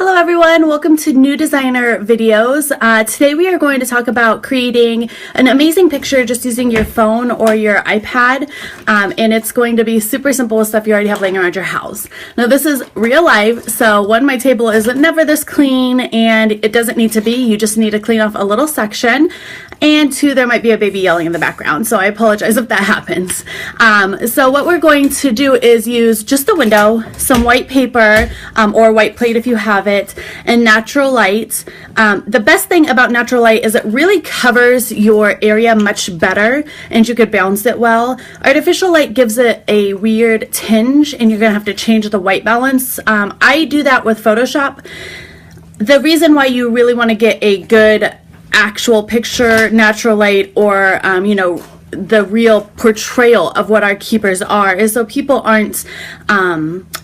Hello everyone, welcome to New Designer Videos. Today we are going to talk about creating an amazing picture just using your phone or your iPad, and it's going to be super simple with stuff you already have laying around your house. Now this is real life, so one, my table is never this clean and it doesn't need to be. You just need to clean off a little section, and two, there might be a baby yelling in the background, so I apologize if that happens. So what we're going to do is use just the window, some white paper or white plate if you have it, and natural light. The best thing about natural light is it really covers your area much better and you could bounce it well. Artificial light gives it a weird tinge and you're gonna have to change the white balance. I do that with Photoshop. The reason why you really want to get a good actual picture, natural light, or the real portrayal of what our keepers are is so people aren't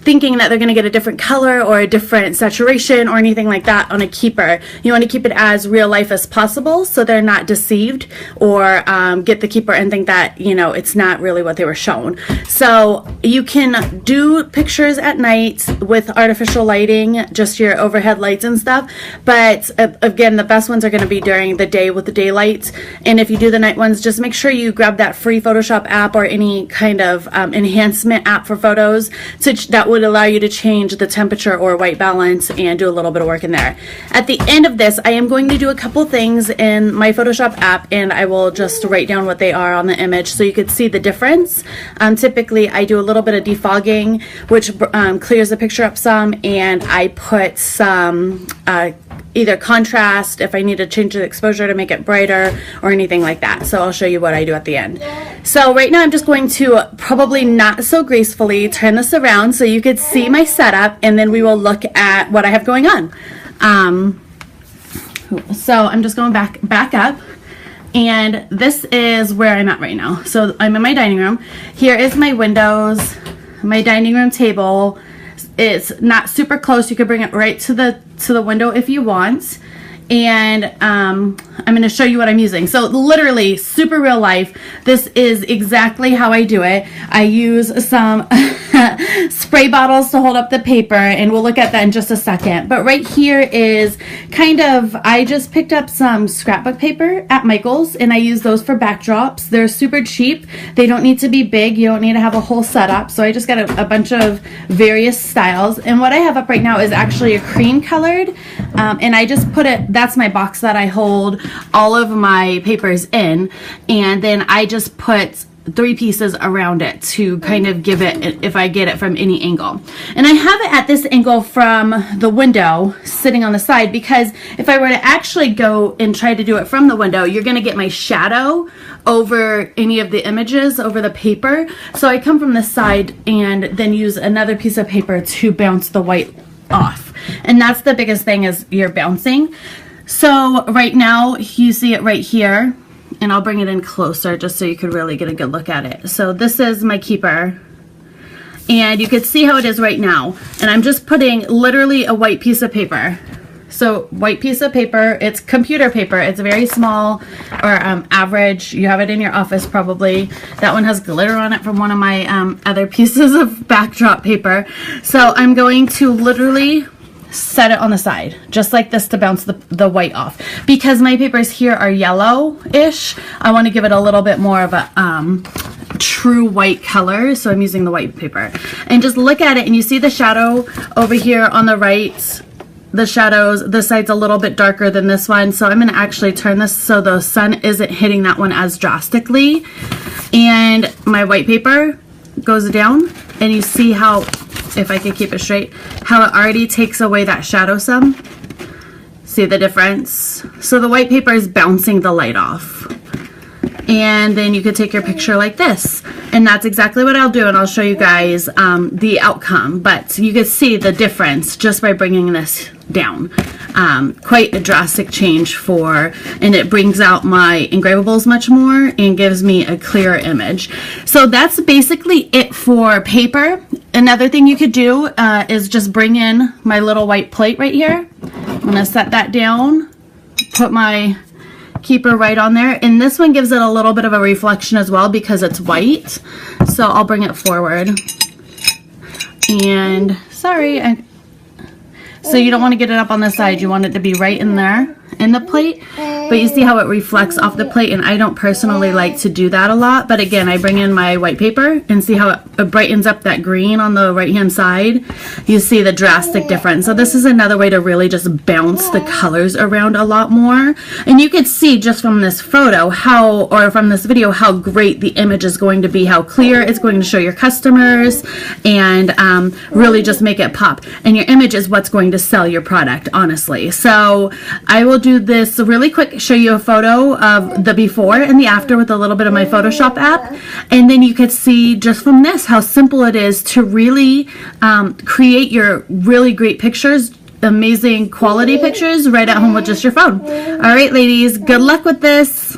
thinking that they're going to get a different color or a different saturation or anything like that on a keeper. You want to keep it as real life as possible so they're not deceived or get the keeper and think that it's not really what they were shown. So you can do pictures at night with artificial lighting, just your overhead lights and stuff, but again, the best ones are going to be during the day with the daylight. And if you do the night ones, just make sure you grab that free Photoshop app or any kind of enhancement app for photos that would allow you to change the temperature or white balance and do a little bit of work in there. At the end of this, I am going to do a couple things in my Photoshop app, and I will just write down what they are on the image so you could see the difference. Typically, I do a little bit of defogging, which clears the picture up some, and I put some either contrast if I need to change the exposure to make it brighter or anything like that. So I'll show you what I do at the end. So right now I'm just going to probably not so gracefully turn this around so you could see my setup, and then we will look at what I have going on. So I'm just going back up, and this is where I'm at right now. So I'm in my dining room. Here is my windows, my dining room table. It's not super close. You could bring it right to the window if you want. And I'm going to show you what I'm using. So literally super real life. This is exactly how I do it. I use some spray bottles to hold up the paper, and we'll look at that in just a second. But right here is I just picked up some scrapbook paper at Michael's, and I use those for backdrops. They're super cheap. They don't need to be big. You don't need to have a whole setup. So I just got a bunch of various styles. And what I have up right now is actually a cream colored, and I just put it, that's my box that I hold all of my papers in, and then I just put 3 pieces around it to kind of give it, if I get it from any angle. And I have it at this angle from the window sitting on the side, because if I were to actually go and try to do it from the window, you're going to get my shadow over any of the images over the paper. So I come from the side and then use another piece of paper to bounce the white off. And that's the biggest thing, is you're bouncing. So right now you see it right here, and I'll bring it in closer just so you could really get a good look at it. So this is my keeper, and you could see how it is right now. And I'm just putting literally a white piece of paper. So white piece of paper, it's computer paper. It's very small, or average. You have it in your office probably. That one has glitter on it from one of my other pieces of backdrop paper. So I'm going to literally set it on the side just like this to bounce the white off. Because my papers here are yellow-ish, I want to give it a little bit more of a true white color, so I'm using the white paper. And just look at it, and you see the shadow over here on the right. The shadows, this side's a little bit darker than this one, so I'm going to actually turn this so the sun isn't hitting that one as drastically. And my white paper goes down, and you see how, if I can keep it straight, how it already takes away that shadow some. See the difference? So the white paper is bouncing the light off. And then you could take your picture like this. And that's exactly what I'll do, and I'll show you guys the outcome. But you can see the difference just by bringing this down. Quite a drastic change and it brings out my engravables much more and gives me a clearer image. So that's basically it for paper. Another thing you could do is just bring in my little white plate right here. I'm going to set that down, put my keeper right on there, and this one gives it a little bit of a reflection as well because it's white. So I'll bring it forward, and sorry, So you don't want to get it up on the side. You want it to be right in there in the plate. But you see how it reflects off the plate, and I don't personally like to do that a lot. But again, I bring in my white paper and see how it brightens up that green on the right hand side. You see the drastic difference. So this is another way to really just bounce the colors around a lot more. And you could see just from this photo or from this video how great the image is going to be, how clear it's going to show your customers, and really just make it pop. And your image is what's going to sell your product, honestly. So I will do this really quick, show you a photo of the before and the after with a little bit of my Photoshop app, and then you could see just from this how simple it is to really create your really great pictures, amazing quality pictures right at home with just your phone. All right, ladies, good luck with this.